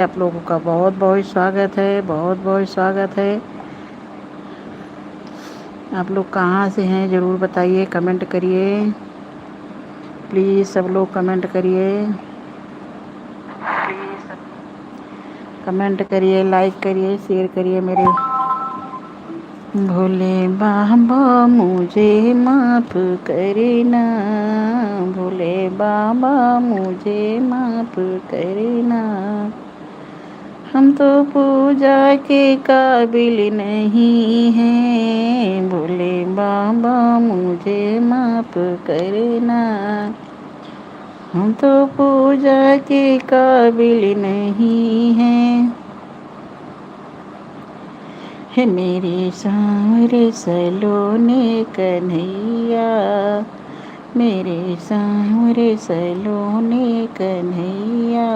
आप लोगों का बहुत बहुत स्वागत है, बहुत बहुत स्वागत है। आप लोग कहाँ से हैं ज़रूर बताइए, कमेंट करिए प्लीज़, सब लोग कमेंट करिए, कमेंट करिए, लाइक करिए, शेयर करिए। मेरे भोले बाबा मुझे माफ़ करना, भोले बाबा मुझे माफ़ करना, हम तो पूजा के काबिल नहीं हैं, भोले बाबा मुझे माफ़ करना, हम तो पूजा के काबिल नहीं हैं। है मेरे सांवरे सलोने कन्हैया, मेरे सांवरे सलोने कन्हैया,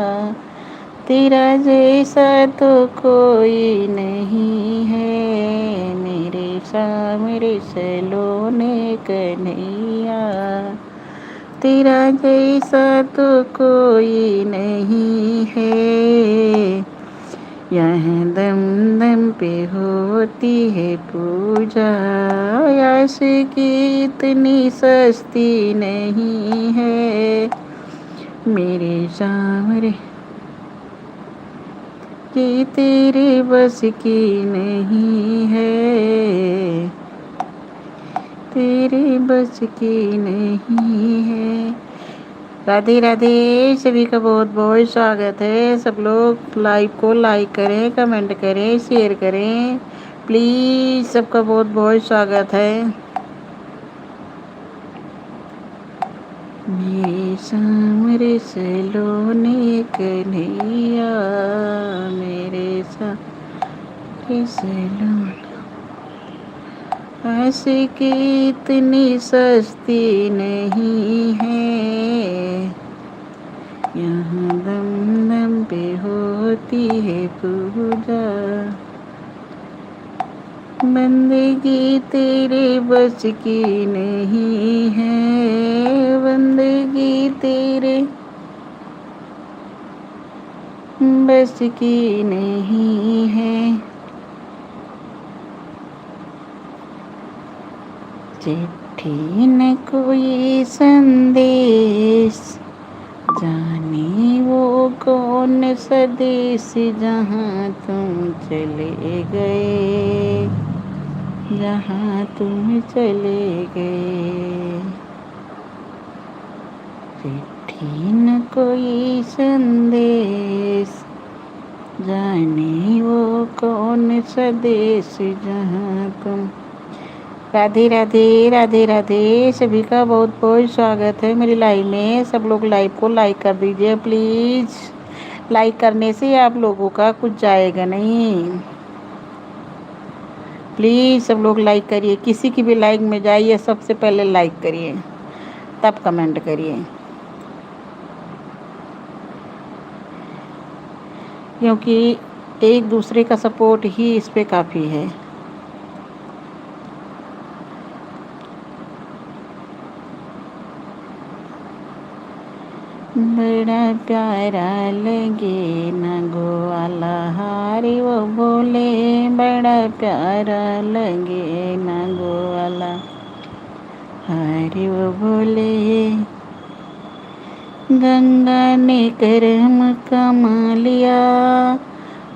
तेरा जैसा तो कोई नहीं है, मेरे सांवरे सलोने कन्हैया, तेरा जैसा तो कोई नहीं है। यहाँ दम दम पे होती है पूजा, आस की इतनी सस्ती नहीं है, मेरे सांवरे कि तेरे बस की नहीं है, तेरे बस की नहीं है। राधे राधे, सभी का बहुत बहुत स्वागत है। सब लोग लाइव को लाइक करें, कमेंट करें, शेयर करें प्लीज़, सबका बहुत बहुत स्वागत है। मेरे सांवरे सलोने कन्हैया, मेरे सांवरे सलोने, ऐसे की इतनी सस्ती नहीं है, यहाँ दम दम पे होती है पूजा, बंदगी तेरे बस की नहीं है, बंदगी तेरे बस की नहीं है। चिट्ठी न कोई संदेश, जाने वो कौन सा देश, जहाँ तुम चले गए, जहाँ तुम चले गए। चिट्ठी न कोई संदेश, जाने वो कौन सा देश, जहाँ तुम। राधे राधे, राधे राधे, सभी का बहुत बहुत स्वागत है मेरी लाइव में। सब लोग लाइव को लाइक कर दीजिए प्लीज़, लाइक करने से आप लोगों का कुछ जाएगा नहीं। प्लीज़ सब लोग लाइक करिए, किसी की भी लाइक में जाइए, सबसे पहले लाइक करिए तब कमेंट करिए, क्योंकि एक दूसरे का सपोर्ट ही इस पे काफ़ी है। बड़ा प्यारा लगे ना गोवाला हारी वो बोले, बड़ा प्यारा लगे ना गोवाला हारी वो बोले, गंगा ने करम कमा लिया,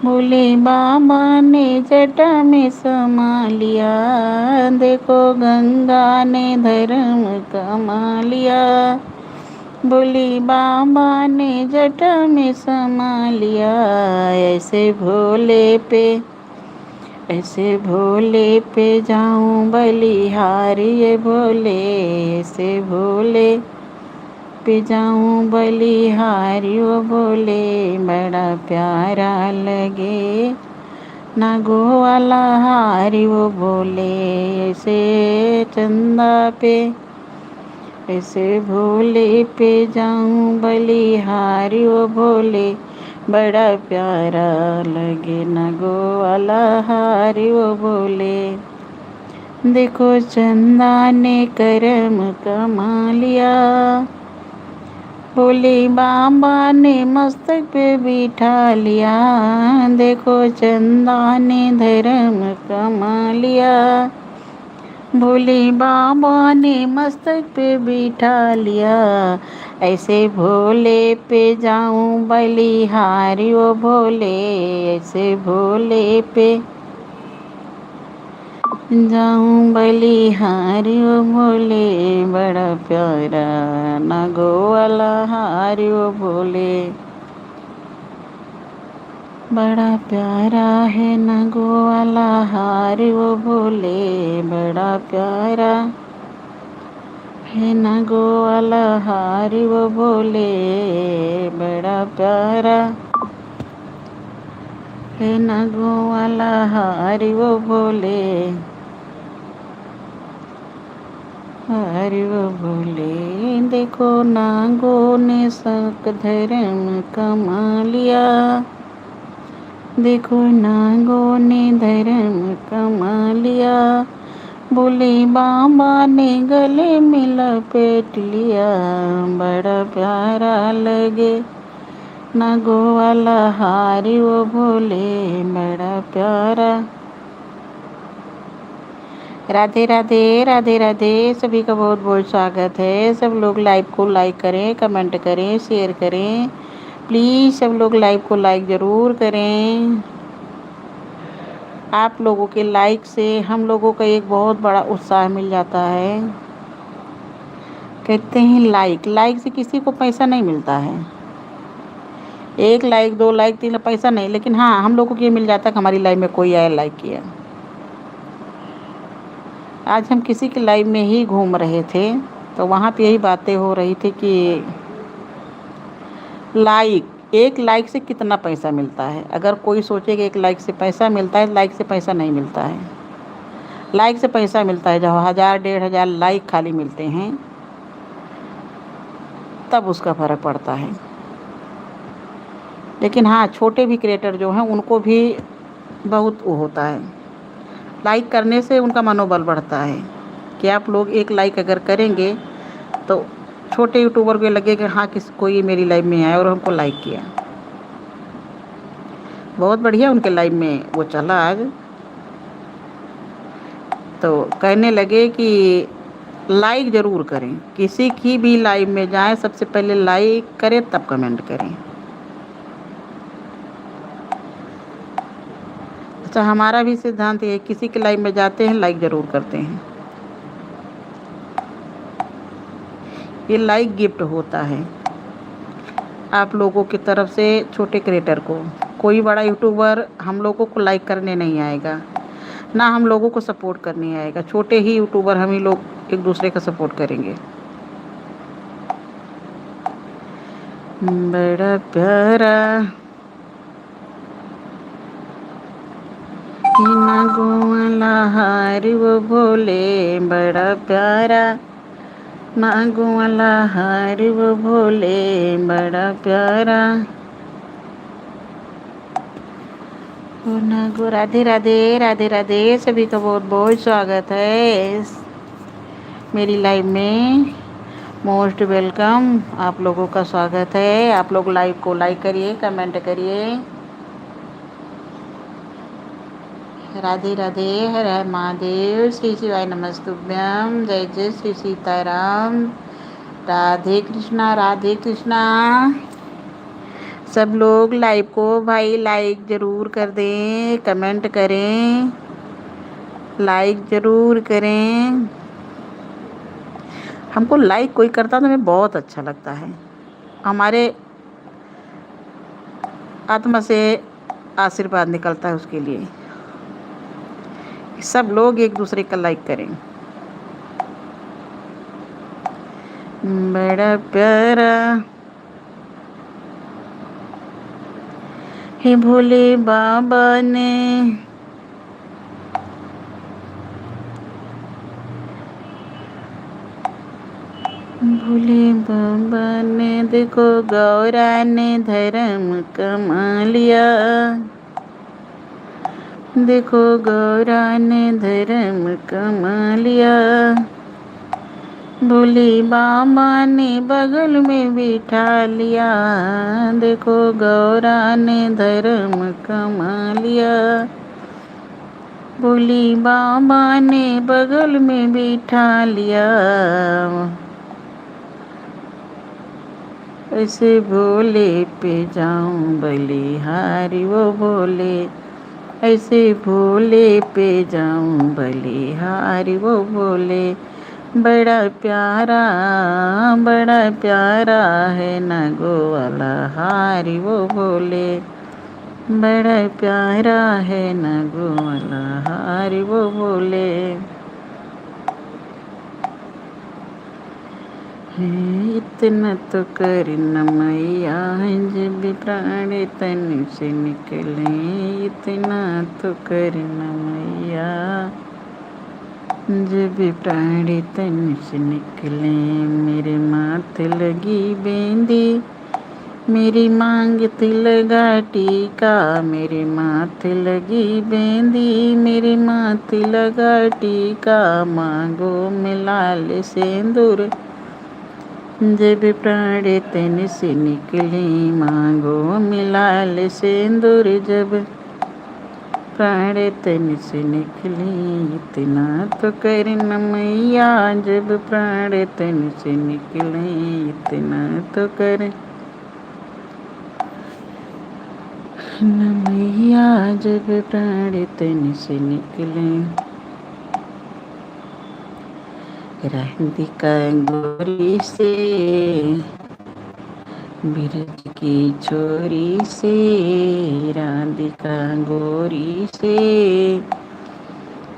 बोले बाबा ने जटा में समा लिया, देखो गंगा ने धर्म कमा लिया, बोली बाबा ने जटा में समा लिया, ऐसे भोले पे जाऊं बलिहारी, ये भोले ऐसे भोले पे जाऊं बलिहारी, वो बोले बड़ा प्यारा लगे ना गोवाला हारी, वो बोले ऐसे चंदा पे, ऐसे भोले पे जाऊं बलिहारी, वो भोले बड़ा प्यारा लगे ना गोवाला हारी, वो बोले देखो चंदा ने करम कमा लिया, भोले बाबा ने मस्तक पे बिठा लिया, देखो चंदा ने धर्म कमा लिया। भोले बाबा ने मस्तक पे बिठा लिया, ऐसे भोले पे जाऊं बलिहारी ओ भोले, ऐसे भोले पे जाऊं बलिहारी ओ भोले, बड़ा प्यारा नागो वाला हारी ओ भोले, बड़ा प्यारा है नागो वाला हारी ओ भोले, बड़ा प्यारा है नागो वाला हारी ओ भोले, बड़ा प्यारा है नागो वाला हारी ओ भोले, हरि वो भोले। देखो नागो ने सक धर्म कमा लिया, देखो नागो ने धर्म कमा लिया। भोले बाबा ने गले में लपेट लिया, बड़ा प्यारा लगे नागो वाला हारी वो भोले, बड़ा प्यारा। राधे राधे राधे राधे। सभी का बहुत बहुत स्वागत है। सब लोग लाइव को लाइक करें, कमेंट करें, शेयर करें। प्लीज़ सब लोग लाइव को लाइक ज़रूर करें। आप लोगों के लाइक से हम लोगों का एक बहुत बड़ा उत्साह मिल जाता है। कहते हैं लाइक से किसी को पैसा नहीं मिलता है। 1 लाइक 2 लाइक 3 पैसा नहीं, लेकिन हाँ हम लोगों को ये मिल जाता है कि हमारी लाइव में कोई आया, लाइक किया। आज हम किसी के लाइव में ही घूम रहे थे तो वहाँ पे यही बातें हो रही थी कि एक लाइक से कितना पैसा मिलता है। अगर कोई सोचे कि 1 लाइक से पैसा मिलता है, लाइक से पैसा नहीं मिलता है। लाइक से पैसा मिलता है जब 1000 1500 लाइक खाली मिलते हैं, तब उसका फ़र्क पड़ता है। लेकिन हाँ छोटे भी क्रिएटर जो हैं उनको भी बहुत वो होता है, लाइक करने से उनका मनोबल बढ़ता है कि आप लोग 1 लाइक अगर करेंगे तो छोटे यूट्यूबर को लगे कि हाँ कोई मेरी लाइव में आया और हमको लाइक किया। बहुत बढ़िया उनके लाइव में वो चला आज, तो कहने लगे कि लाइक ज़रूर करें, किसी की भी लाइव में जाएं सबसे पहले लाइक करें तब कमेंट करें। अच्छा, हमारा भी सिद्धांत है, किसी के लाइव में जाते हैं लाइक ज़रूर करते हैं। ये लाइक गिफ्ट होता है आप लोगों की तरफ से छोटे क्रिएटर को। कोई बड़ा यूट्यूबर हम लोगों को लाइक करने नहीं आएगा, ना हम लोगों को सपोर्ट करने आएगा। छोटे ही यूट्यूबर हम ही लोग एक दूसरे का सपोर्ट करेंगे। बड़ा प्यारा नागो वाला हारी वो भोले, बड़ा प्यारा नागो वाला हारी वो भोले, बड़ा प्यारा ओ नागो। राधे राधे राधे राधे। सभी का बहुत बहुत स्वागत है मेरी लाइव में। मोस्ट वेलकम, आप लोगों का स्वागत है। आप लोग लाइव को लाइक करिए, कमेंट करिए। राधे राधे। हर हर महादेव। श्री शिवाय नमस्तुभ्यम। जय जय श्री सीताराम। राधे कृष्णा राधे कृष्णा। सब लोग लाइव को भाई लाइक ज़रूर कर दें, कमेंट करें, लाइक ज़रूर करें। हमको लाइक कोई करता तो हमें बहुत अच्छा लगता है, हमारे आत्मा से आशीर्वाद निकलता है उसके लिए। सब लोग एक दूसरे का लाइक करें। बड़ा प्यारा हे भोले बाबा ने, भोले बाबा ने देखो गौरा ने धर्म कमा लिया, देखो गौरा ने धर्म कमा लिया। भोले बाबा ने बगल में बिठा लिया, देखो गौरा ने धर्म कमा लिया। भोले बाबा ने बगल में बिठा लिया, ऐसे भोले पे जाऊं बलिहारी वो भोले, ऐसे भोले पे जाऊं बलिहारी वो भोले। बड़ा प्यारा है नागो वाला हारी वो भोले, बड़ा प्यारा है नागो वाला हारी वो भोले। इतना तो कर न मैया जब प्राण तन से निकले, इतना तो कर न मैया जब प्राण तन से निकले। मेरे माथे लगी बेंदी, मेरी मांग लगा टीका, मेरे माथे लगी बेंदी, मेरे माथे लगा टीका। मांगो में लाल सिंदूर जब प्राण तन से निकले, मांगो में लाल सिंदूर जब प्राण तन से निकले। इतना तो कर न मैया जब प्राण तन से निकले, इतना तो कर न मैया जब प्राण तन से निकले। राधिका गोरी से बिरज की छोरी से, राधिका गोरी से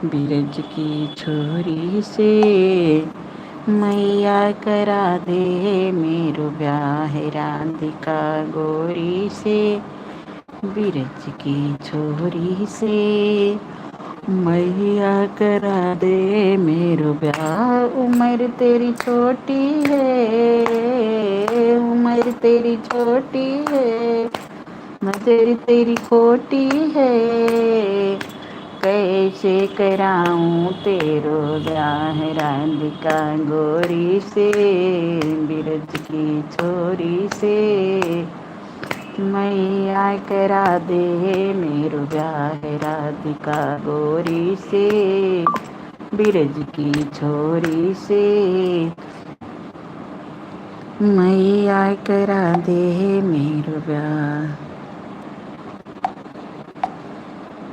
बिरज की छोरी से, मैया करा दे मेरो ब्याह। राधिका गोरी से बिरज की छोरी से, मैया करा दे मेरो ब्याह। उम्र तेरी छोटी है, उम्र तेरी छोटी है, नजर तेरी खोटी है, कैसे कराऊं तेरो ब्याह। राधिका गोरी से बिरज की छोरी से, मैया करा दे मेरो ब्याह। राधिका गोरी से बिरज की छोरी से, मैया करा दे मेरो ब्याह,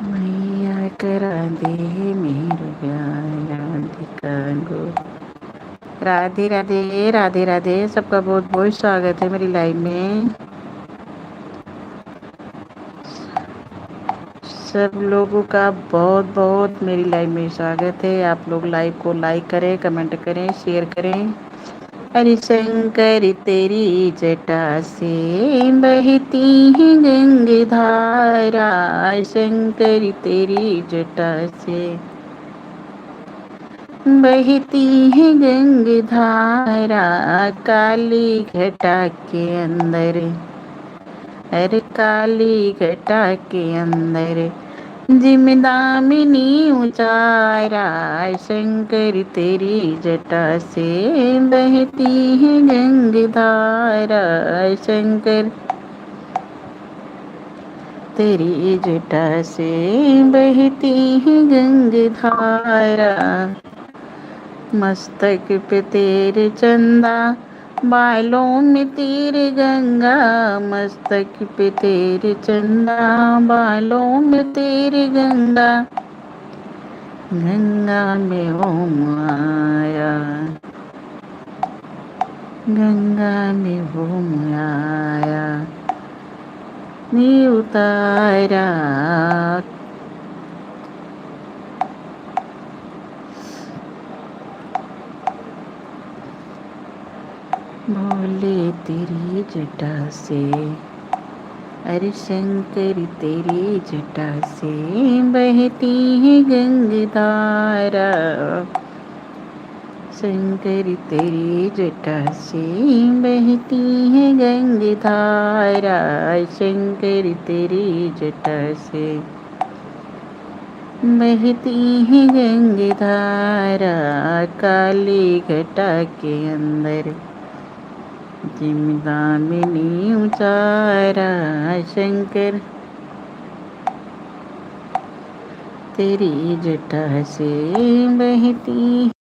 मैया करा दे मेरो ब्याह। राधिका गोरी। राधे राधे राधे राधे। सबका बहुत बहुत स्वागत है मेरी लाइव में। सब लोगों का बहुत बहुत मेरी लाइव में स्वागत है। आप लोग लाइव को लाइक करें, कमेंट करें, शेयर करें। हरि शंकर तेरी जटा से बहती है गंगा धारा, शंकर तेरी जटा से बहती है गंगा धारा। काली घटा के अंदर, अरे काली घटा के अंदर जिमदामिनी उचारा, शंकर तेरी जटा से बहती है गंगा धारा, शंकर तेरी जटा से बहती है गंगा धारा। मस्तक पे तेरे चंदा, बालों में तेरे गंगा, मस्तक पे तेरे चंदा, बालों में तेरे गंगा। गंगा में ओम आया, गंगा में ओम आया, नी उतारा। भोले तेरी जटा से, अरे शंकर तेरी जटा से बहती है गंगा धारा, शंकर तेरी जटा से बहती है गंगा धारा, शंकर तेरी जटा से बहती है गंगे धारा काली घटा के अंदर, जिमदामिनी उचारा शंकर, तेरी जटा से बहती।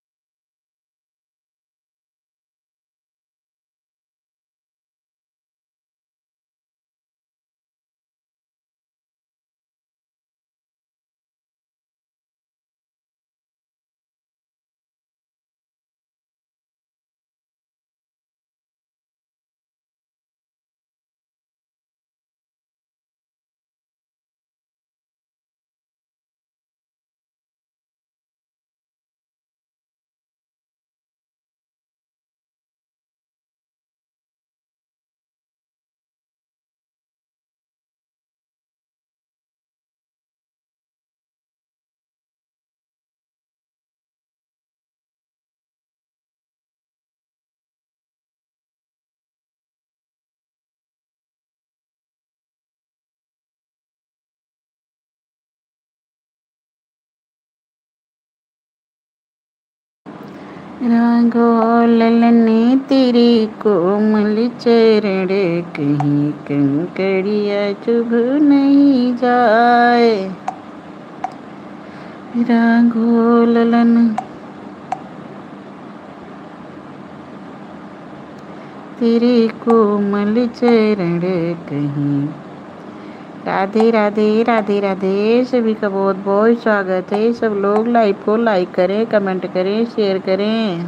राघो ललने तेरे कोमल चरण, कहीं कंकड़िया चुभ नहीं जाए। राघो ललन तेरे कोमल चरण कहीं। राधे राधे राधे राधे। सभी का बहुत बहुत स्वागत है। सब लोग लाइव को लाइक करें, कमेंट करें, शेयर करें।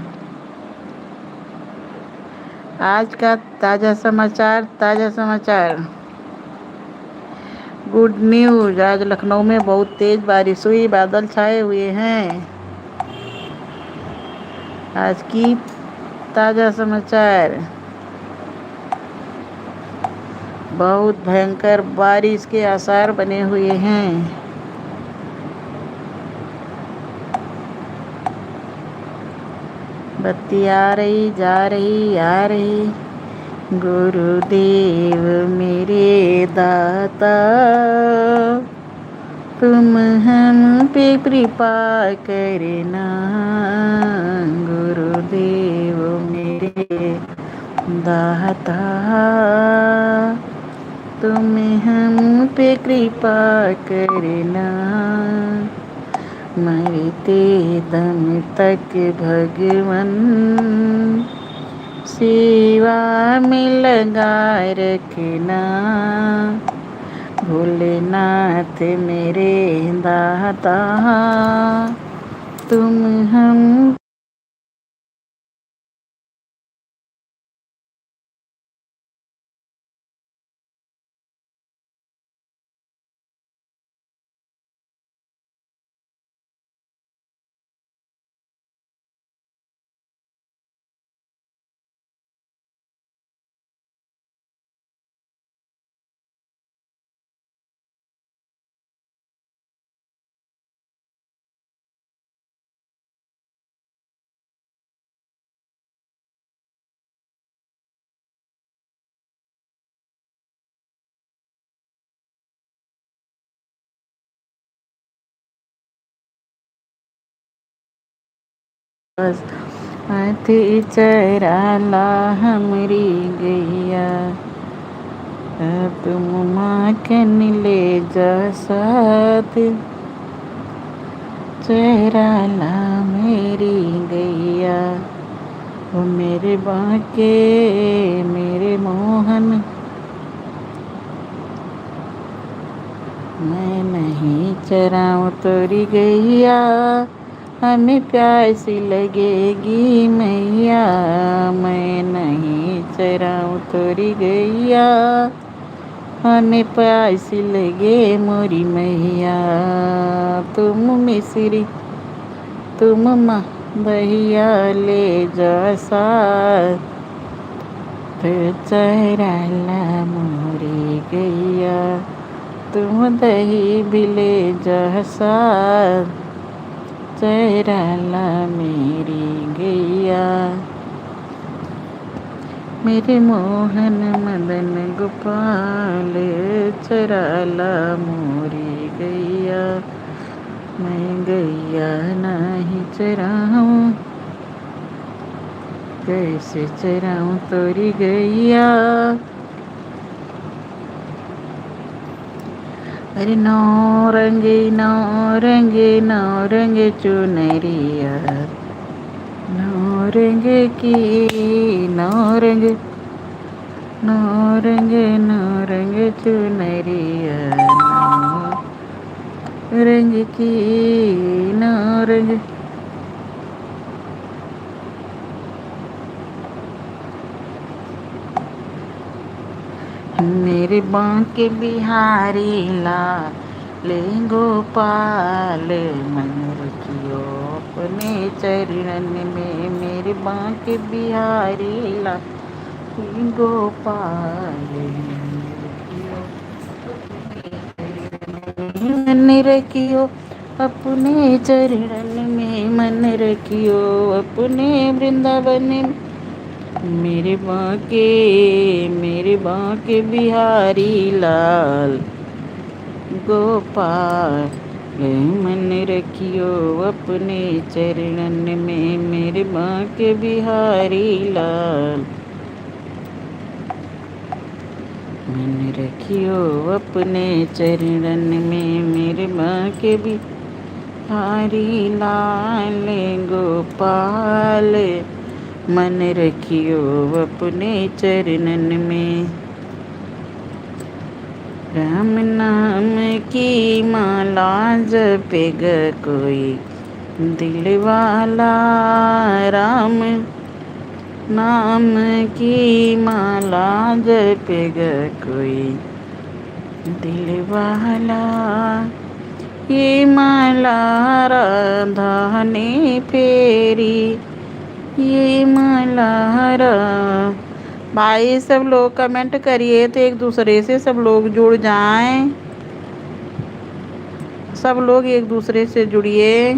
आज का ताज़ा समाचार गुड न्यूज़। आज लखनऊ में बहुत तेज बारिश हुई, बादल छाए हुए हैं। आज की ताज़ा समाचार, बहुत भयंकर बारिश के आसार बने हुए हैं। बत्ती आ रही, जा रही, आ रही। गुरुदेव मेरे दाता, तुम हम पे कृपा करना। गुरुदेव मेरे दाता, तुम हम पे कृपा करना। मरते दम तक भगवन सेवा में लगा रखना। भोलेनाथ मेरे दाता, तुम हम हाथी चराला हमरी गैया, तुम माखन ले जा साथ। चराला मेरी गैया, वो मेरे बाके मेरे मोहन। मैं नहीं चराऊं तोरी गैया, हमें प्यासी लगेगी मैया। मैं नहीं चराऊं तोरी गैया, हमें प्यासी लगे मोरी मैया। तुम मिसरी तुम माँ दहिया ले जा साथ। चराला मोरी गैया, तुम दही भी ले जा साथ। चराला मेरी गैया, मेरे मोहन मदन गोपाल। चराला मोरी गैया, मैं गैया नहीं चराऊं, कैसे चराऊं तोरी गैया। अरे नौरंगे चुनरिया, नौरंगे की नौरंगे, नौरंगे चुनरिया, नौरंग की नौरंग। मेरे बांके बिहारी लाल गोपाल, मन रखियो अपने चरण में। मेरे बांके बिहारी लाल गोपाल, मन रखियो अपने चरण में, मन रखियो अपने वृंदावन में। मेरे बांके बिहारी लाल गोपाल, मन रखियो अपने चरणन में। मेरे बांके बिहारी लाल, मन रखियो अपने चरणन में। मेरे बांके बिहारी लाल गोपाल, मन रखियो अपने चरणन में। राम नाम की माला जपेगा कोई दिल वाला, राम नाम की माला जपेगा कोई दिल वाला। ये माला राधा ने फेरी, ये माला भाई सब लोग कमेंट करिए तो एक दूसरे से सब लोग जुड़ जाएं। सब लोग एक दूसरे से जुड़िए।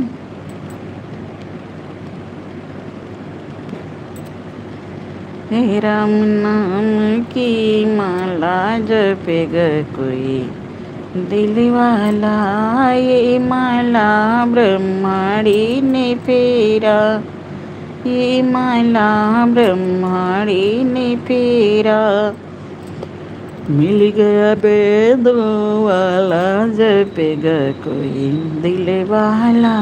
हे राम नाम की माला जपेगा कोई दिल वाला, ये माला ब्रह्माणी ने फेरा, ये माला ब्रह्माणी ने फेरा। मिल गया बेदों वाला जपेगा कोई दिल वाला,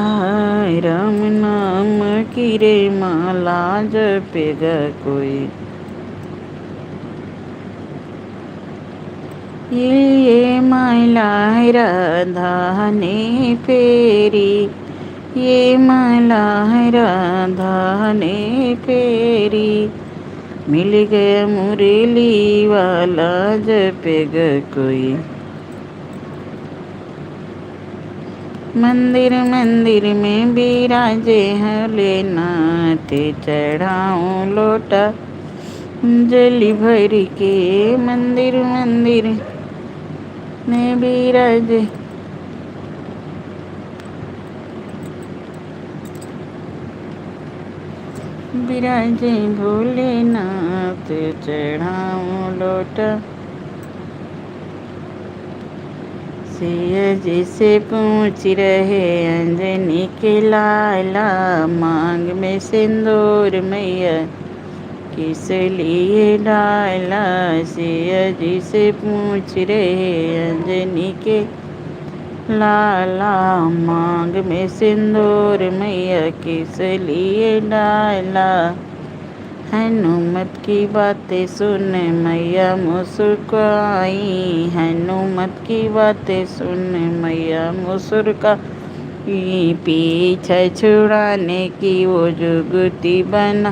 राम नाम की रे माला जपेगा कोई। ये माला राधा ने फेरी, ये माला राधा ने फेरी। मिल गया मुरली वाला जपेगा कोई। मंदिर मंदिर में बिराजे भोलेनाथ, चढ़ाऊं लोटा जली भर के। मंदिर मंदिर में बिराजे, बिराजे भोलेनाथ, चढ़ाऊं लोटा। सिया जी से पूछ रहे अंजनी के लाला, मांग में सिंदूर मैया किस लिए डाला। सिया जी से पूछ रहे अंजनी के लाला, मांग में सिंदूर मैया किस लिए डाला। हनुमत की बातें सुन मैया मुस्कुराई, हनुमत की बातें सुन मैया मुस्कुराई। पीछे छुड़ाने की वो जुगती बना,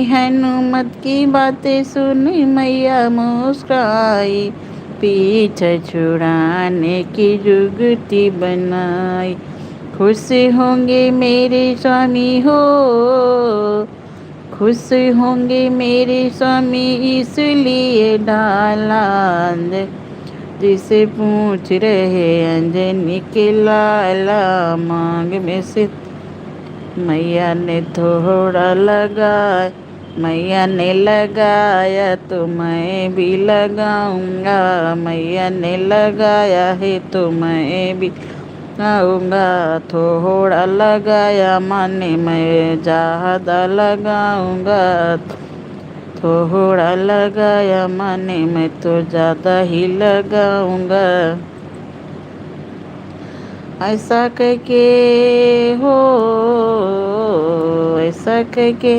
हनुमत की बातें सुन मैया मुस्कुराई। पीछे छुड़ाने की जुगती बनाई। खुश होंगे मेरे स्वामी हो, खुश होंगे मेरे स्वामी इसलिए डाला। जिसे पूछ रहे अंजनी के लाला, मांग में से मैया ने थोड़ा लगाया, मैया ने लगाया तो मैं भी लगाऊंगा। मैया ने लगाया है तो मैं भी आऊँगा थोड़ा लगाया मन में ज़्यादा लगाऊँगा, थोड़ा लगाया मन में तो ज़्यादा ही लगाऊँगा। ऐसा करके हो, ऐसा करके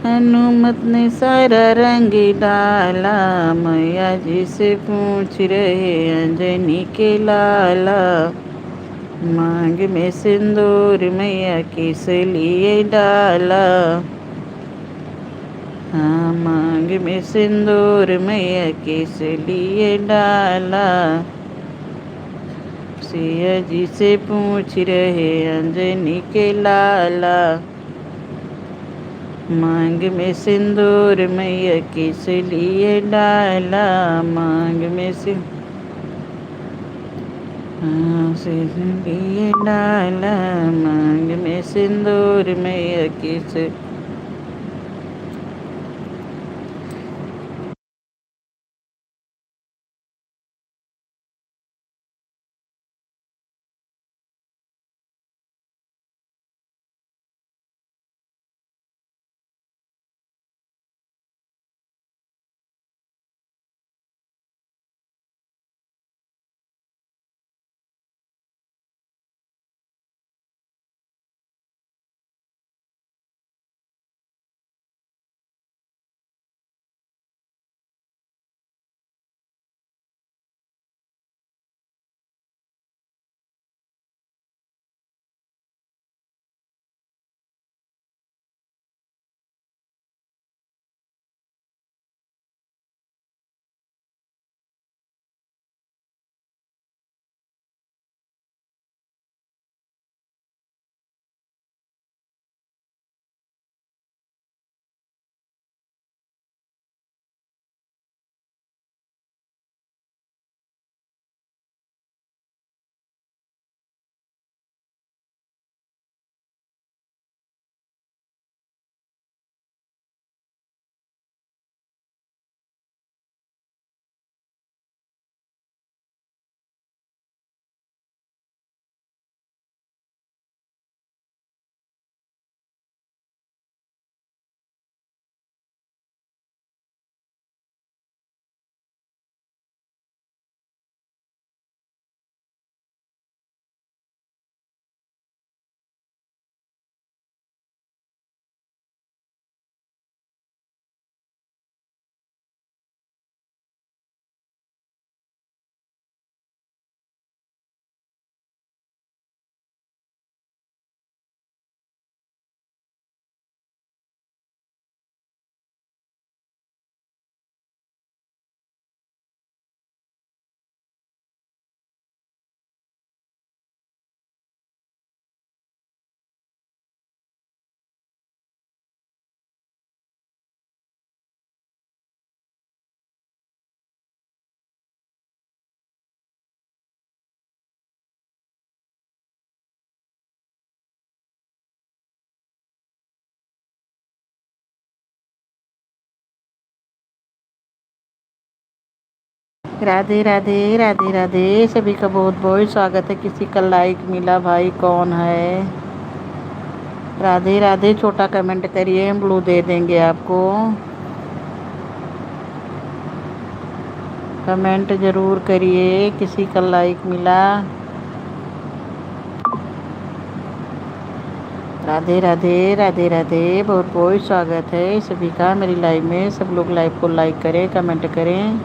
हनुमत ने सारा रंग डाला। मैया जी से पूछ रहे अंजनी के लाला, मांग में सिंदूर मैया किस लिए डाला। हाँ, मांग में सिंदूर मैया किस लिए डाला। सिया जी से पूछ रहे अंजनी के लाला, मांग में सिंदूर मैया किस लिए डाला। मांग में लिए डाला, मांग में सिंदूर मैया किस। राधे राधे राधे राधे, सभी का बहुत बहुत स्वागत है। किसी का लाइक मिला भाई, कौन है? राधे राधे, छोटा कमेंट करिए, हम ब्लू दे देंगे आपको। कमेंट ज़रूर करिए, किसी का लाइक मिला। राधे राधे राधे राधे, बहुत बहुत स्वागत है सभी का मेरी लाइव में। सब लोग लाइव को लाइक करें, कमेंट करें।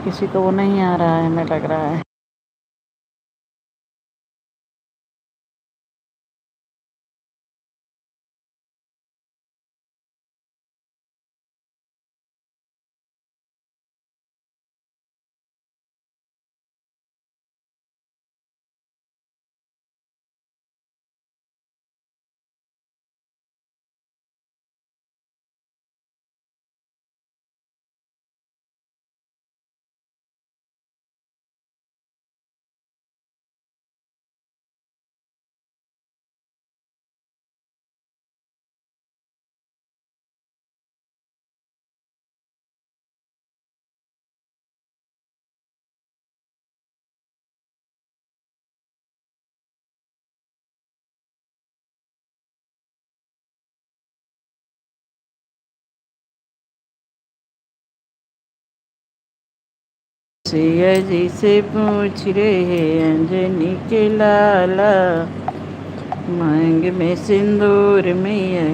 किसी को वो नहीं आ रहा है, हमें लग रहा है। सिया जी से पूछ रहे अंजनी के लाला, मांग में सिंदूर मैया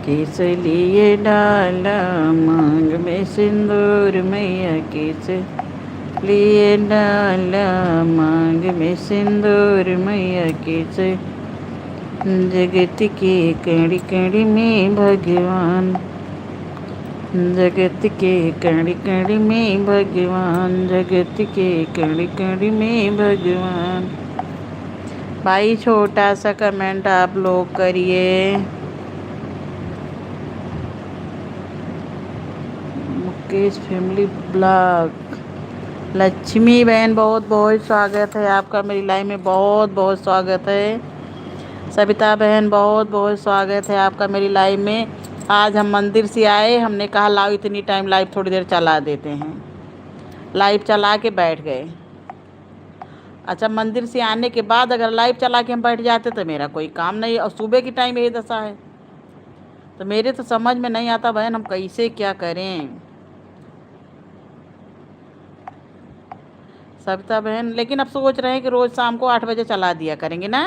किस लिए डाला, मांग में सिंदूर मैया किस लिए डाला, मांग में सिंदूर मैया किस, जगत के कड़ी कड़ी में भगवान, जगत के कड़ी कड़ी में भगवान, जगत के कड़ी कड़ी में भगवान। भाई छोटा सा कमेंट आप लोग करिए। मुकेश फैमिली ब्लॉग, लक्ष्मी बहन बहुत बहुत स्वागत है आपका मेरी लाइव में, बहुत बहुत स्वागत है। सविता बहन बहुत बहुत स्वागत है आपका मेरी लाइव में। आज हम मंदिर से आए, हमने कहा लाओ इतनी टाइम लाइव थोड़ी देर चला देते हैं, लाइव चला के बैठ गए। अच्छा, मंदिर से आने के बाद अगर लाइव चला के हम बैठ जाते तो मेरा कोई काम नहीं, और सुबह की टाइम यही दशा है, तो मेरे तो समझ में नहीं आता बहन हम कैसे क्या करें। सविता बहन, लेकिन अब सोच रहे हैं कि रोज़ शाम को 8 बजे चला दिया करेंगे ना।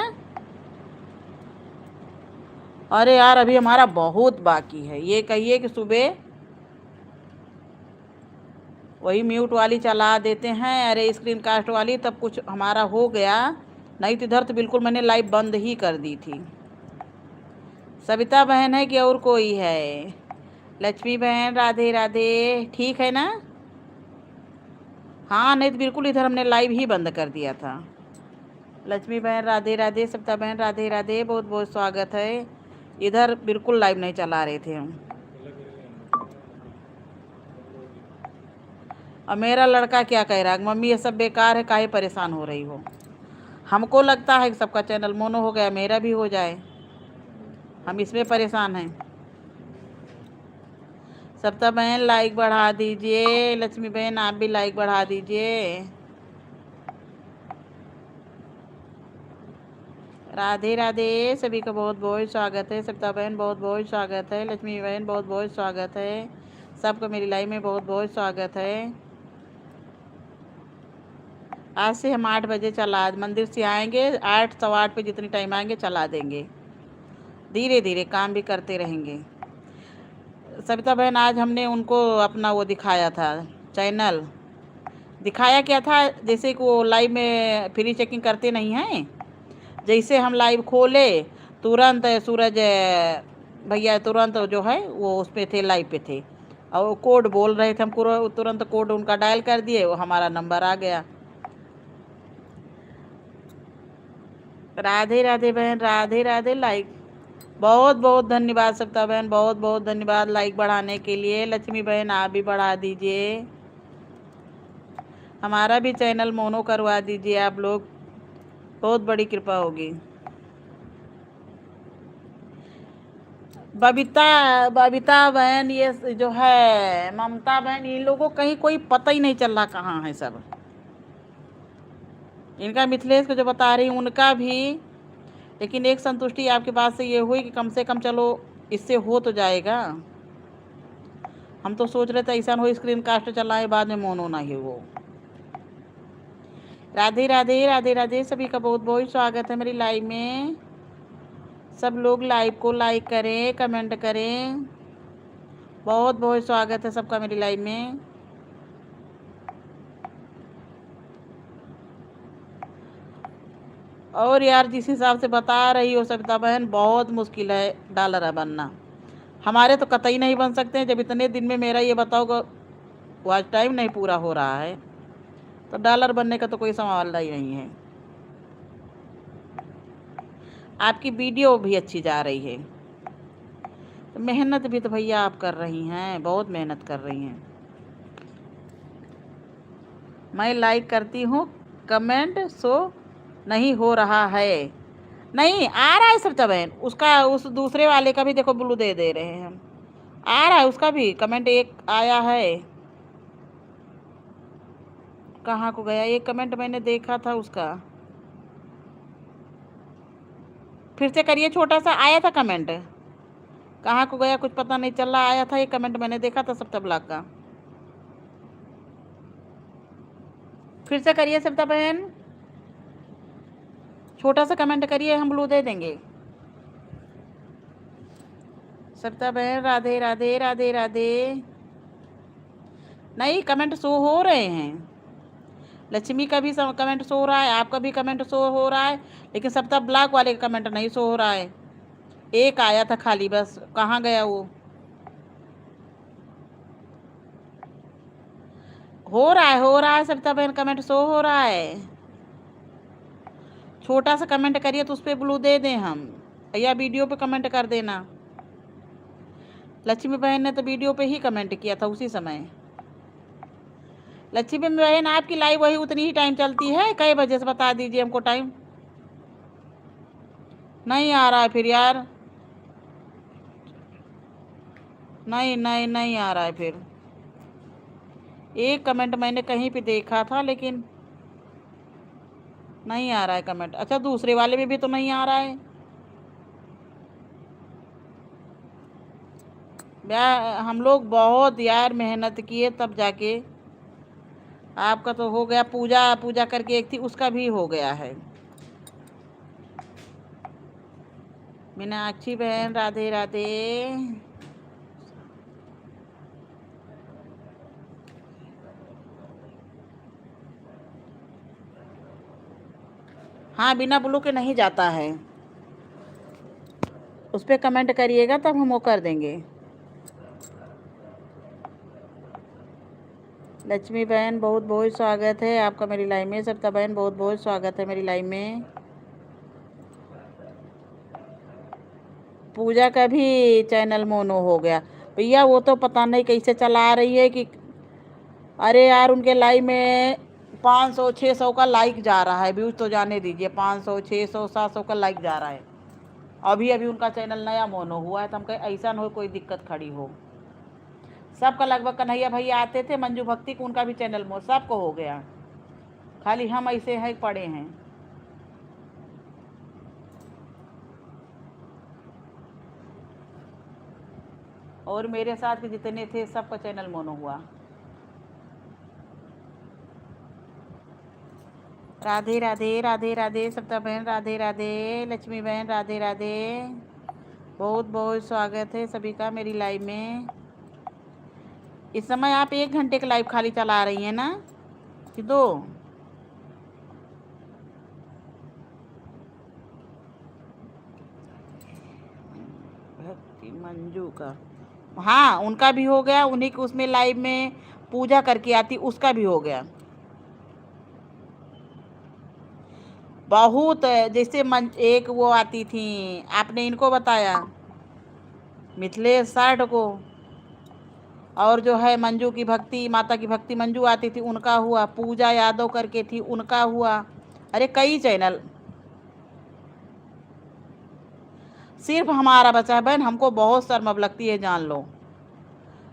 अरे यार अभी हमारा बहुत बाकी है, ये कहिए कि सुबह वही म्यूट वाली चला देते हैं, अरे स्क्रीन कास्ट वाली, तब कुछ हमारा हो गया, नहीं तो इधर तो बिल्कुल मैंने लाइव बंद ही कर दी थी। सविता बहन है कि और कोई है? लक्ष्मी बहन राधे राधे, ठीक है ना? हाँ, नहीं तो बिल्कुल इधर हमने लाइव ही बंद कर दिया था। लक्ष्मी बहन राधे राधे, सविता बहन राधे राधे, बहुत बहुत स्वागत है। इधर बिल्कुल लाइव नहीं चला रहे थे हम। और मेरा लड़का क्या कह रहा है, मम्मी ये सब बेकार है, काहे परेशान हो रही हो? हमको लगता है कि सबका चैनल मोनो हो गया, मेरा भी हो जाए, हम इसमें परेशान हैं। सविता बहन लाइक बढ़ा दीजिए, लक्ष्मी बहन आप भी लाइक बढ़ा दीजिए। राधे राधे, सभी का बहुत बहुत स्वागत है। सविता बहन बहुत बहुत स्वागत है, लक्ष्मी बहन बहुत बहुत स्वागत है, सबको मेरी लाइव में बहुत बहुत स्वागत है। आज से हम 8 बजे चला, मंदिर से आएंगे 8 सवा 8 पे जितनी टाइम आएंगे चला देंगे, धीरे धीरे काम भी करते रहेंगे। सविता बहन आज हमने उनको अपना वो दिखाया था, चैनल दिखाया क्या था, जैसे कि वो लाइव में फ्री चेकिंग करते नहीं हैं, जैसे हम लाइव खोले तुरंत सूरज भैया तुरंत जो है वो उस पे थे, लाइव पे थे, और वो कोड बोल रहे थे, हम तुरंत कोड उनका डायल कर दिए, वो हमारा नंबर आ गया। राधे राधे बहन राधे राधे, लाइक बहुत बहुत धन्यवाद सविता बहन, बहुत बहुत धन्यवाद लाइक बढ़ाने के लिए। लक्ष्मी बहन आप भी बढ़ा दीजिए, हमारा भी चैनल मोनो करवा दीजिए आप लोग, बहुत बड़ी कृपा होगी। बबीता बबीता बहन, ये जो है ममता बहन, इन लोगों को कहीं कोई पता ही नहीं चल रहा कहाँ है सब। इनका मिथिलेश को जो बता रही उनका भी, लेकिन एक संतुष्टि आपकी बात से ये हुई कि कम से कम चलो इससे हो तो जाएगा। हम तो सोच रहे थे ऐसा हो स्क्रीन कास्ट चलाए बाद में मोनो ना ही वो। राधे राधे राधे राधे, सभी का बहुत बहुत स्वागत है मेरी लाइव में। सब लोग लाइव को लाइक करें, कमेंट करें, बहुत बहुत स्वागत है सबका मेरी लाइव में। और यार जिस हिसाब से बता रही हो सविता बहन, बहुत मुश्किल है डॉलर बनना, हमारे तो कतई नहीं बन सकते हैं। जब इतने दिन में मेरा ये बताओ वॉच टाइम नहीं पूरा हो रहा है, तो डॉलर बनने का तो कोई सवाल ही नहीं है। आपकी वीडियो भी अच्छी जा रही है, तो मेहनत भी तो भैया आप कर रही हैं, बहुत मेहनत कर रही हैं। मैं लाइक करती हूँ, कमेंट शो नहीं हो रहा है, नहीं आ रहा है सविता बहन, उसका उस दूसरे वाले का भी देखो ब्लू दे दे रहे हैं हम, आ रहा है उसका भी कमेंट, एक आया है, कहाँ को गया एक कमेंट, मैंने देखा था उसका, फिर से करिए, छोटा सा आया था कमेंट, कहाँ को गया कुछ पता नहीं चल रहा, आया था ये कमेंट मैंने देखा था सविता ब्लॉग का। फिर से करिए सविता बहन, छोटा सा कमेंट करिए, हम ब्लू दे देंगे। सविता बहन राधे राधे राधे राधे। नहीं, कमेंट शो हो रहे हैं। लक्ष्मी का भी कमेंट शो हो रहा है, आपका भी कमेंट शो हो रहा है, लेकिन सविता ब्लॉक वाले का कमेंट नहीं शो हो रहा है। एक आया था खाली, बस कहाँ गया वो। हो रहा है सविता बहन, कमेंट शो हो रहा है। छोटा सा कमेंट करिए तो उस पर ब्लू दे दें हम, या वीडियो पे कमेंट कर देना। लक्ष्मी बहन ने तो वीडियो पे ही कमेंट किया था उसी समय। लक्ष्मी बहन आपकी लाइव वही उतनी ही टाइम चलती है, कई बजे से बता दीजिए हमको टाइम। नहीं आ रहा है फिर यार, नहीं नहीं नहीं आ रहा है फिर। एक कमेंट मैंने कहीं पे देखा था लेकिन नहीं आ रहा है कमेंट। अच्छा, दूसरे वाले में भी तो नहीं आ रहा है। हम लोग बहुत यार मेहनत किए तब जाके। आपका तो हो गया, पूजा पूजा करके एक थी उसका भी हो गया है। मीनाक्षी बहन राधे राधे। हाँ, बिना ब्लू के नहीं जाता है, उस पर कमेंट करिएगा तब हम वो कर देंगे। लक्ष्मी बहन बहुत बहुत स्वागत है आपका मेरी लाइव में। सविता बहन बहुत बहुत स्वागत है मेरी लाइव में। पूजा का भी चैनल मोनो हो गया भैया, वो तो पता नहीं कैसे चला रही है कि। अरे यार, उनके लाइव में 500 600 का लाइक जा रहा है, व्यूज तो जाने दीजिए। 500 600 700 का लाइक जा रहा है। अभी अभी उनका चैनल नया मोनो हुआ है, तो हम कहे ऐसा न हो कोई दिक्कत खड़ी हो। सबका लगभग कन्हैया भैया आते थे, मंजू भक्ति को, उनका भी चैनल मोनो सबको हो गया, खाली हम ऐसे हैं पड़े हैं। और मेरे साथ के जितने थे सबका चैनल मोनो हुआ। राधे राधे राधे राधे सविता बहन राधे राधे। लक्ष्मी बहन राधे राधे। बहुत बहुत स्वागत है सभी का मेरी लाइव में। इस समय आप 1 घंटे का लाइव खाली चला रही हैं ना कि 2? भक्ति मंजू का, हाँ उनका भी हो गया। उन्हीं के उसमें लाइव में पूजा करके आती, उसका भी हो गया। बहुत, जैसे एक वो आती थी, आपने इनको बताया मिथिलेश साठ को, और जो है मंजू की भक्ति, माता की भक्ति मंजू आती थी, उनका हुआ। पूजा यादव करके थी, उनका हुआ। अरे कई चैनल, सिर्फ हमारा बचा है बहन। हमको बहुत शर्म अब लगती है, जान लो।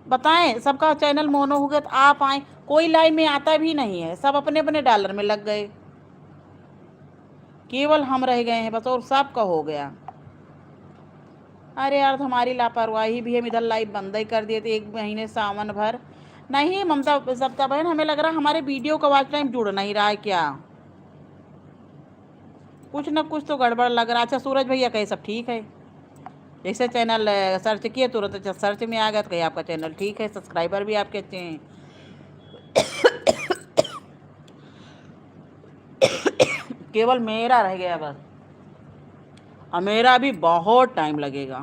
बताएं, सबका चैनल मोनो हो गया तो आप आए, कोई लाइव में आता भी नहीं है, सब अपने अपने डॉलर में लग गए, केवल हम रह गए हैं बस, और सबका हो गया। अरे यार, तो हमारी लापरवाही भी, हम इधर लाइव बंद ही कर दिए थे 1 महीने सावन भर। नहीं ममता सविता बहन, हमें लग रहा हमारे वीडियो का वॉच टाइम जुड़ नहीं रहा है क्या, कुछ न कुछ तो गड़बड़ लग रहा। अच्छा, सूरज भैया कहे सब ठीक है, जैसे चैनल सर्च किए तुरंत सर्च में आ गया, तो कहीं आपका चैनल ठीक है, सब्सक्राइबर भी आपके अच्छे हैं। केवल मेरा रह गया बस, और मेरा भी बहुत टाइम लगेगा,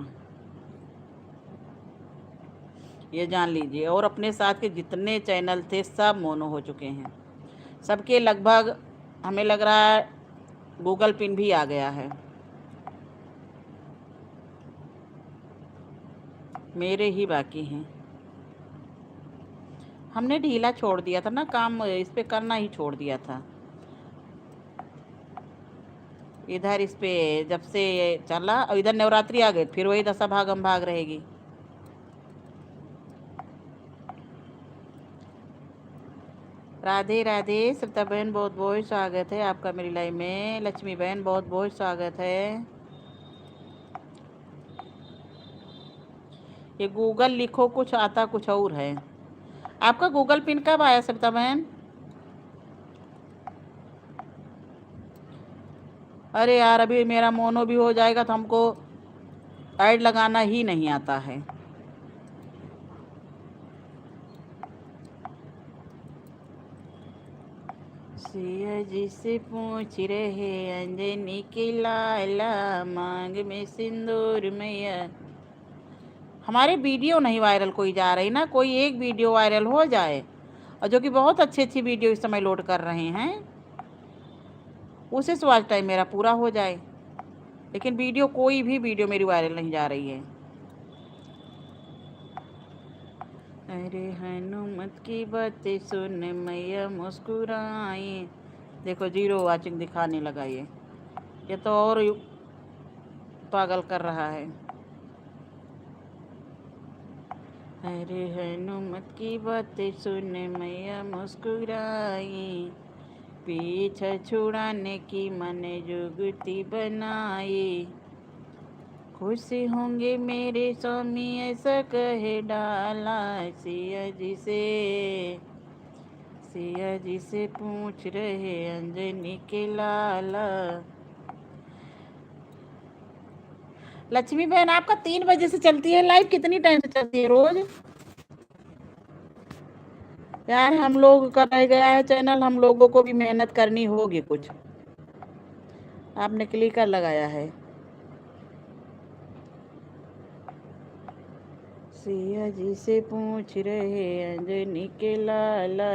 ये जान लीजिए। और अपने साथ के जितने चैनल थे सब मोनो हो चुके हैं, सबके लगभग हमें लग रहा है गूगल पिन भी आ गया है, मेरे ही बाकी हैं। हमने ढीला छोड़ दिया था ना काम, इस पे करना ही छोड़ दिया था। इधर इस पे जब से चला, और इधर नवरात्रि आ गई, फिर वही दशा भागम भाग रहेगी। राधे राधे सविता बहन बहुत बहुत स्वागत है आपका मेरी लाइव में। लक्ष्मी बहन बहुत बहुत स्वागत है। ये गूगल लिखो कुछ आता कुछ और है। आपका गूगल पिन कब आया सविता बहन? अरे यार अभी मेरा मोनो भी हो जाएगा तो हमको ऐड लगाना ही नहीं आता है। सिया जी से पूछ रहे अंजनी की लाला, मांग में सिंदूर मैया। हमारे वीडियो नहीं वायरल कोई जा रही ना, कोई एक वीडियो वायरल हो जाए, और जो कि बहुत अच्छी अच्छी वीडियो इस समय लोड कर रहे हैं, उसे से वॉच टाइम मेरा पूरा हो जाए। लेकिन वीडियो, कोई भी वीडियो मेरी वायरल नहीं जा रही है। अरे हनुमत की बातें सुन मैया मुस्कुराई। देखो 0 वाचिंग दिखाने लगा ये तो और पागल कर रहा है। अरे हनुमत की बातें सुन मैया मुस्कुराई, पीछा छुड़ाने की मन जुगती बनाई। खुश होंगे मेरे स्वामी ऐसा कहे डाला, सिया जी से पूछ रहे अंजनी के लाला। लक्ष्मी बहन आपका 3 बजे से चलती है लाइव, कितनी टाइम से चलती है रोज? यार हम लोग का रह गया है चैनल, हम लोगों को भी मेहनत करनी होगी कुछ। आपने क्लिकर लगाया है। सिया जी से पूछ रहे अंजनी के लाला।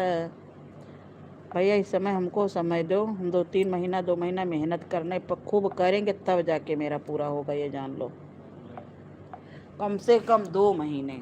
भैया इस समय हमको समय दो, हम 2-3 महीना 2 महीना मेहनत करने पर खूब करेंगे, तब जाके मेरा पूरा होगा, ये जान लो। कम से कम 2 महीने।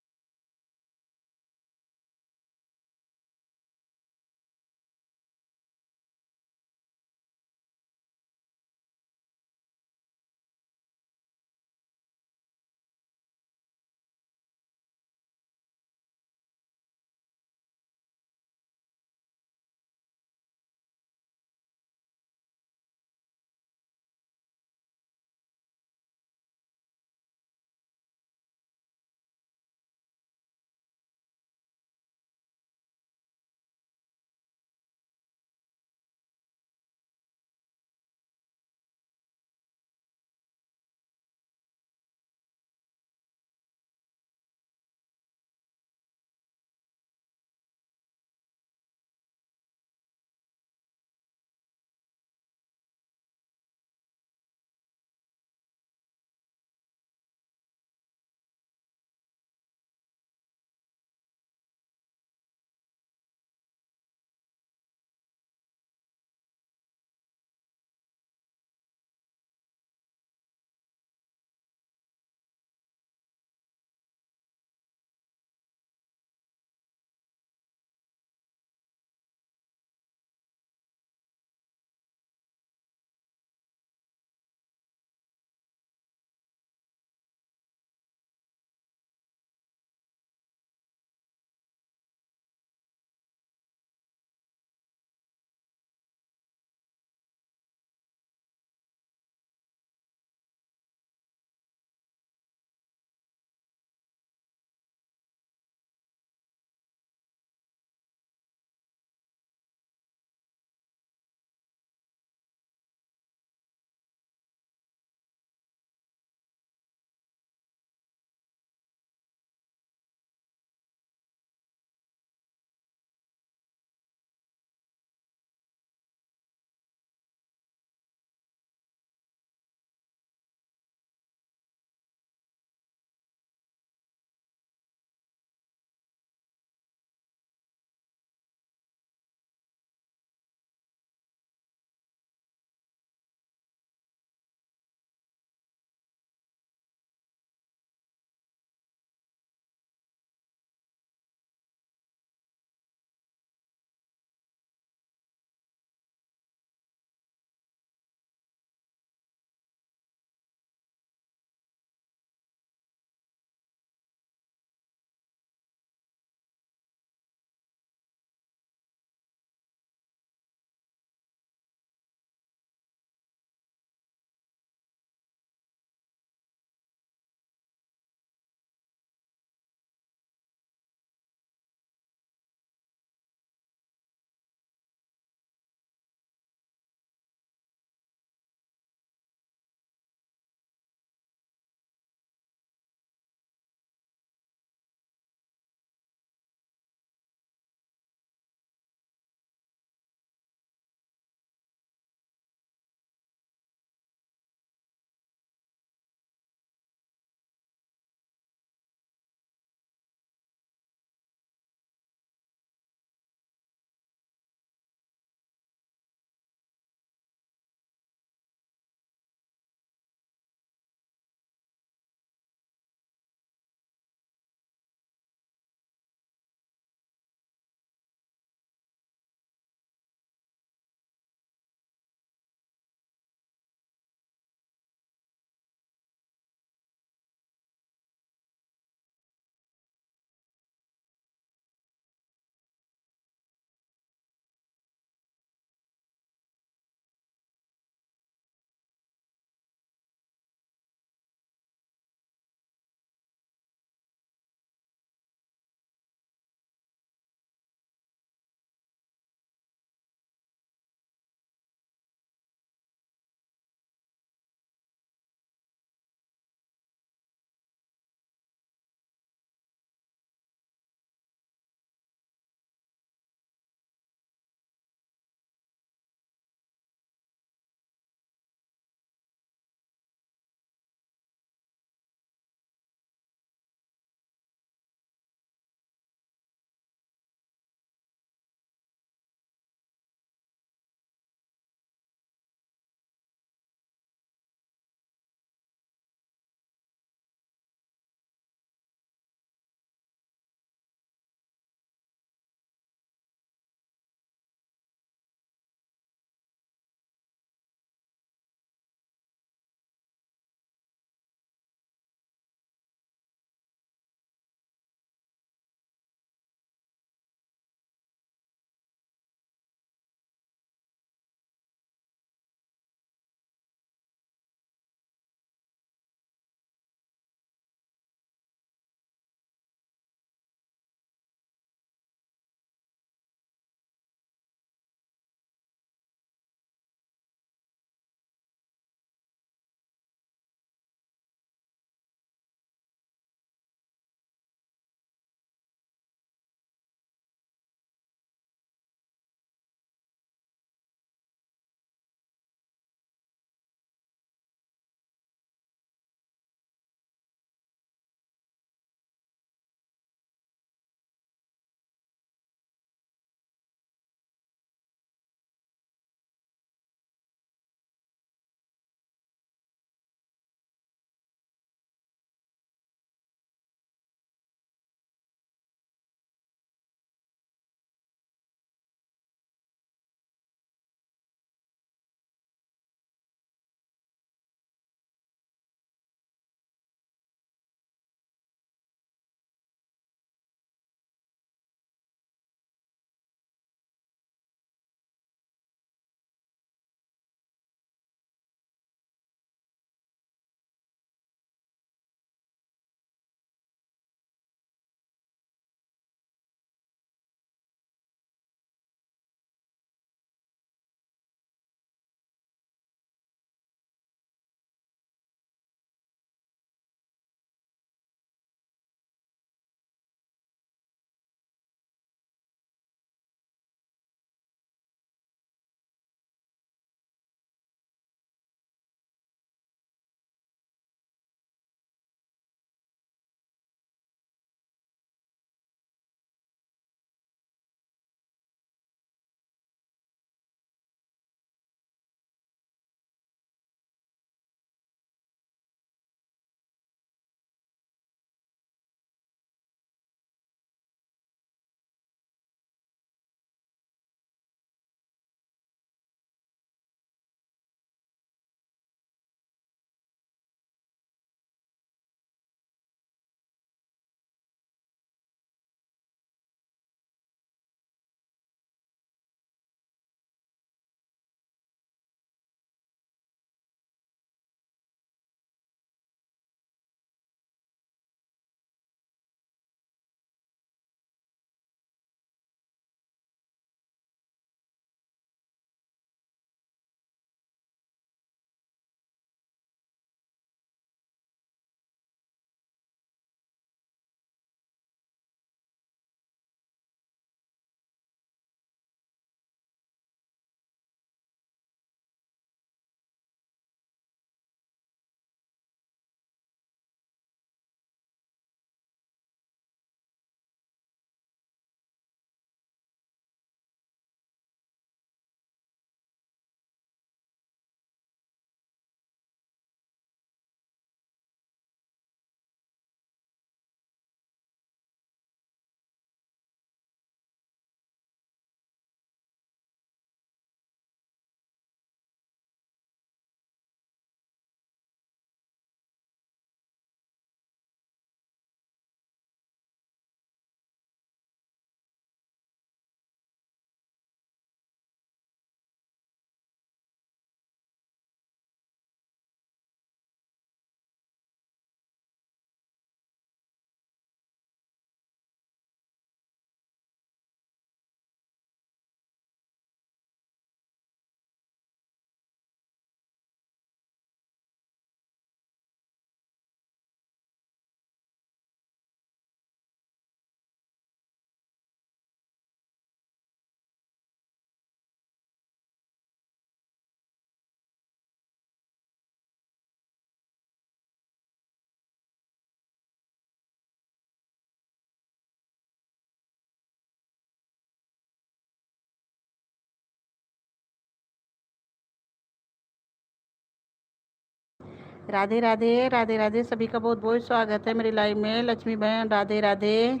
राधे राधे राधे राधे, सभी का बहुत बहुत स्वागत है मेरी लाइव में। लक्ष्मी बहन राधे राधे।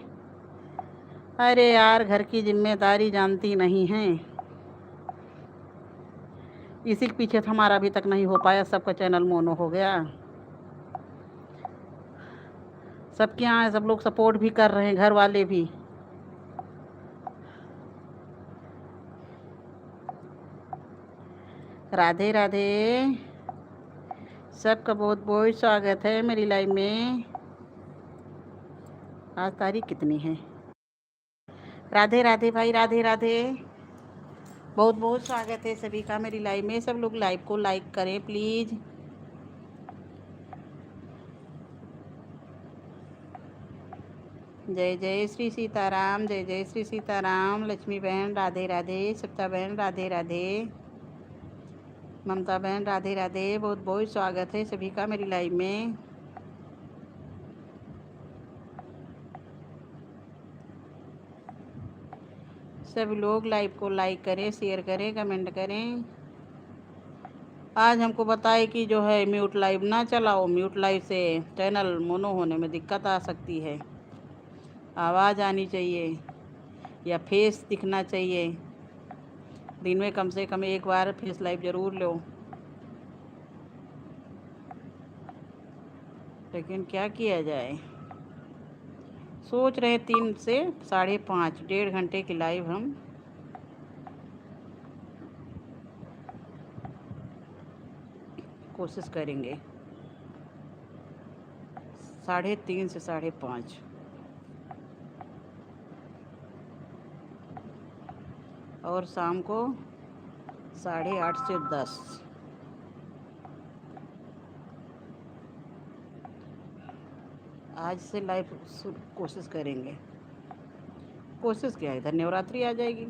अरे यार, घर की जिम्मेदारी जानती नहीं है, इसी के पीछे तो हमारा अभी तक नहीं हो पाया, सबका चैनल मोनो हो गया। सबके यहाँ सब लोग सपोर्ट भी कर रहे हैं, घर वाले भी। राधे राधे, सबका बहुत बहुत स्वागत है मेरी लाइव में। आज तारीख कितनी है? राधे राधे भाई, राधे राधे। बहुत बहुत स्वागत है सभी का मेरी लाइव में। सब लोग लाइव को लाइक करें प्लीज़। जय जय श्री सीताराम, जय जय श्री सीताराम। लक्ष्मी बहन राधे राधे, सप्ता बहन राधे राधे, ममता बहन राधे राधे। बहुत बहुत स्वागत है सभी का मेरी लाइव में। सब लोग लाइव को लाइक करें, शेयर करें, कमेंट करें। आज हमको बताए कि जो है म्यूट लाइव ना चलाओ, म्यूट लाइव से चैनल मोनो होने में दिक्कत आ सकती है। आवाज़ आनी चाहिए या फेस दिखना चाहिए। दिन में कम से कम एक बार फेस लाइव ज़रूर लो। लेकिन क्या किया जाए, सोच रहे 3 से 5:30, 1.5 घंटे की लाइव हम कोशिश करेंगे। 3:30 से 5:30 और शाम को 8:30 से 10। आज से लाइव कोशिश करेंगे। कोशिश क्या है, इधर नवरात्रि आ जाएगी।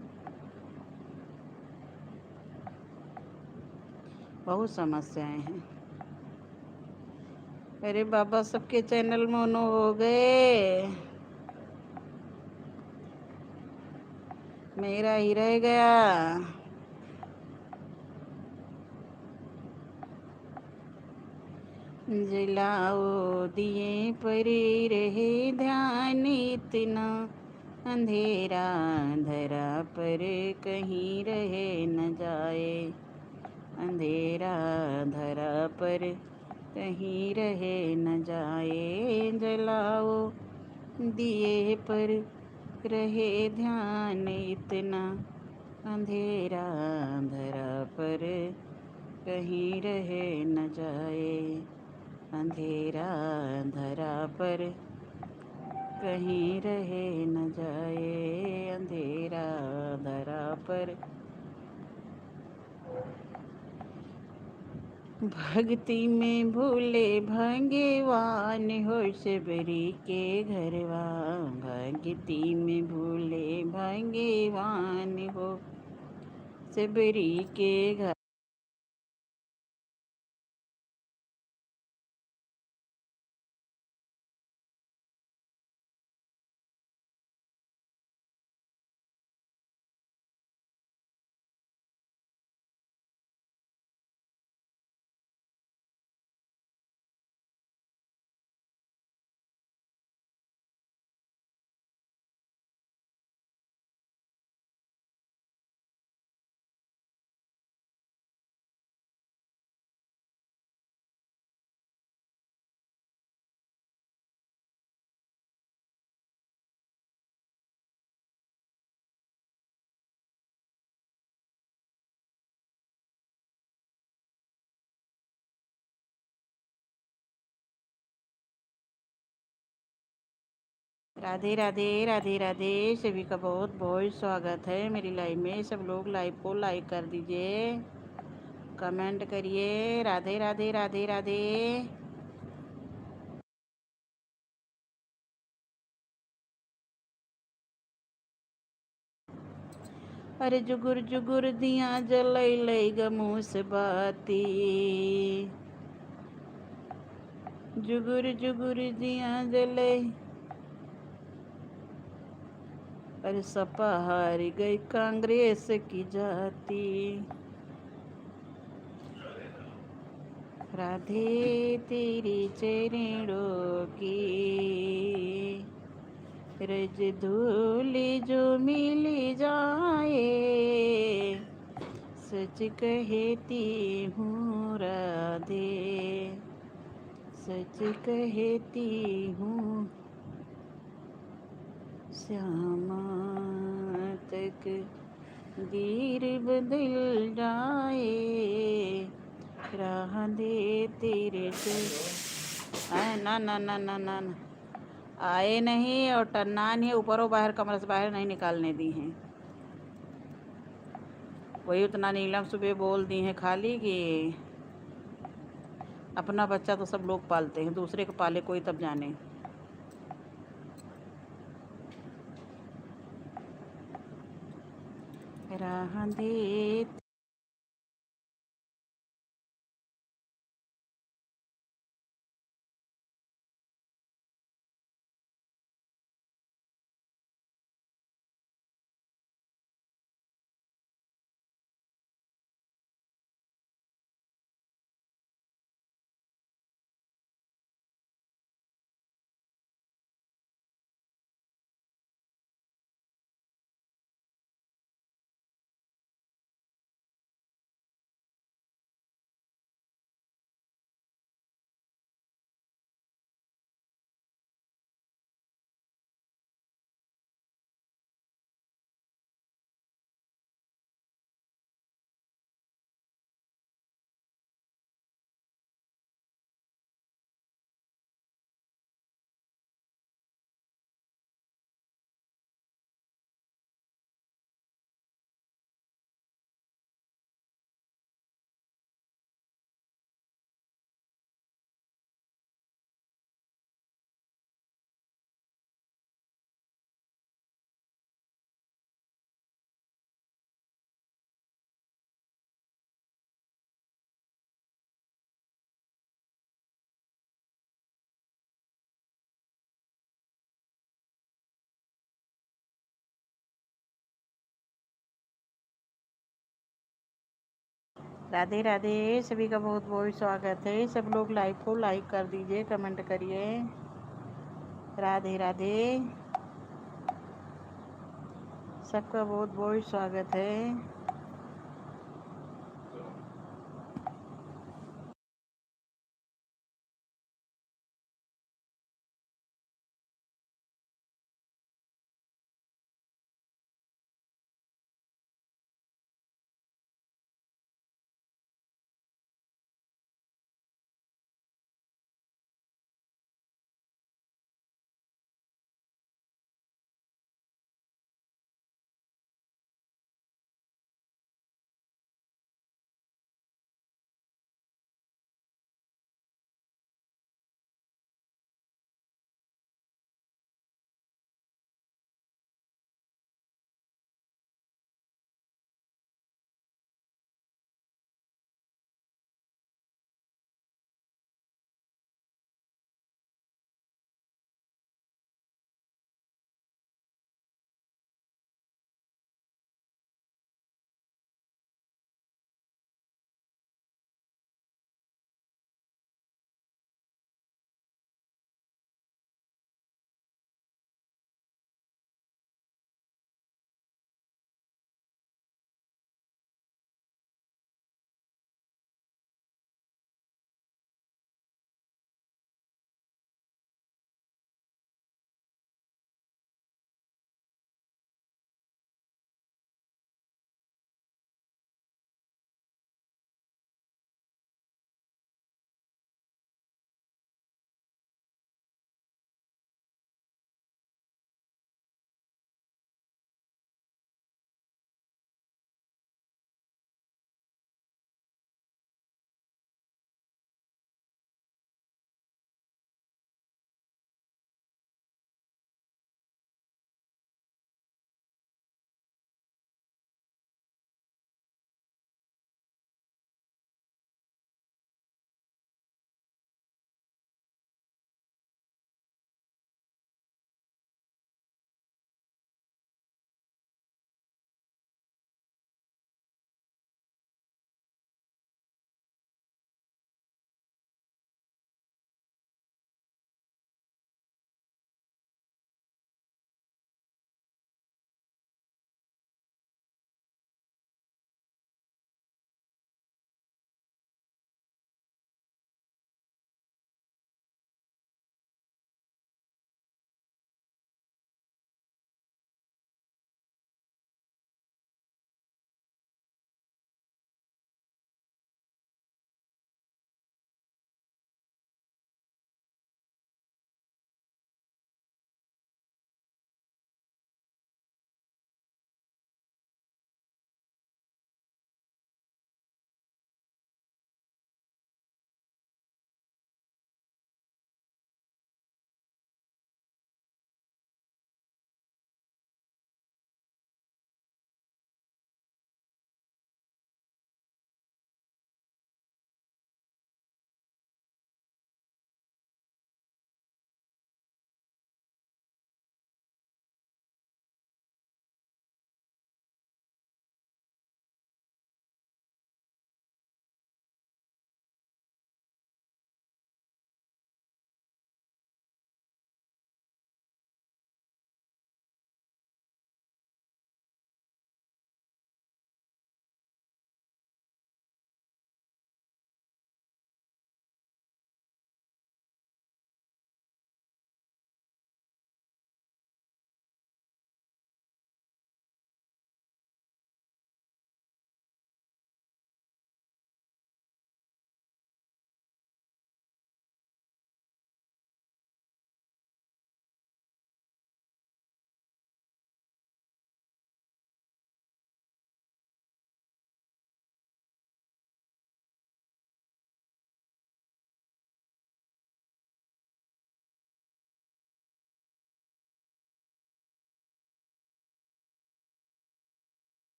बहुत समस्याएं हैं। अरे बाबा, सबके चैनल मोनो हो गए, मेरा ही रह गया। जलाओ दिए परी रहे ध्यान, इतना अंधेरा धरा पर कहीं रहे न जाए। अंधेरा धरा पर कहीं रहे न जाए। जलाओ दिए पर रहे ध्यान, इतना अंधेरा धरा पर कहीं रहे न जाए। अंधेरा धरा पर कहीं रहे न जाए। अंधेरा धरा पर। भक्ति में भूले भगवान हो सबरी के घरवा। भक्ति में भूले भगवान हो सबरी के घर। राधे राधे राधे राधे, सभी का बहुत बहुत स्वागत है मेरी लाइव में। सब लोग लाइव को लाइक कर दीजिए, कमेंट करिए। राधे राधे राधे राधे। अरे जुगुर जुगुर दिया जलै गमूस बाती। जुगुर जुगुर दिया जलै। अरे सपा हार गई कांग्रेस की जाती। राधे तेरे चरणों की रज धूल जो मिल जाए, सच कहती हूँ राधे, सच कहती हूँ श्यामा तक दीर बदल जाए, राह दे तेरे से। ना ना ना ना ना ना आए नहीं और टन्ना नहीं, ऊपर और बाहर कमरे से बाहर नहीं निकालने दी हैं। वही उतना नीलम सुबह बोल दी हैं खाली कि अपना बच्चा तो सब लोग पालते हैं, दूसरे को पाले कोई तब जाने। राह दे राधे राधे सभी का बहुत बहुत स्वागत है। सब लोग लाइव को लाइक कर दीजिए, कमेंट करिए। राधे राधे, सबका बहुत बहुत स्वागत है।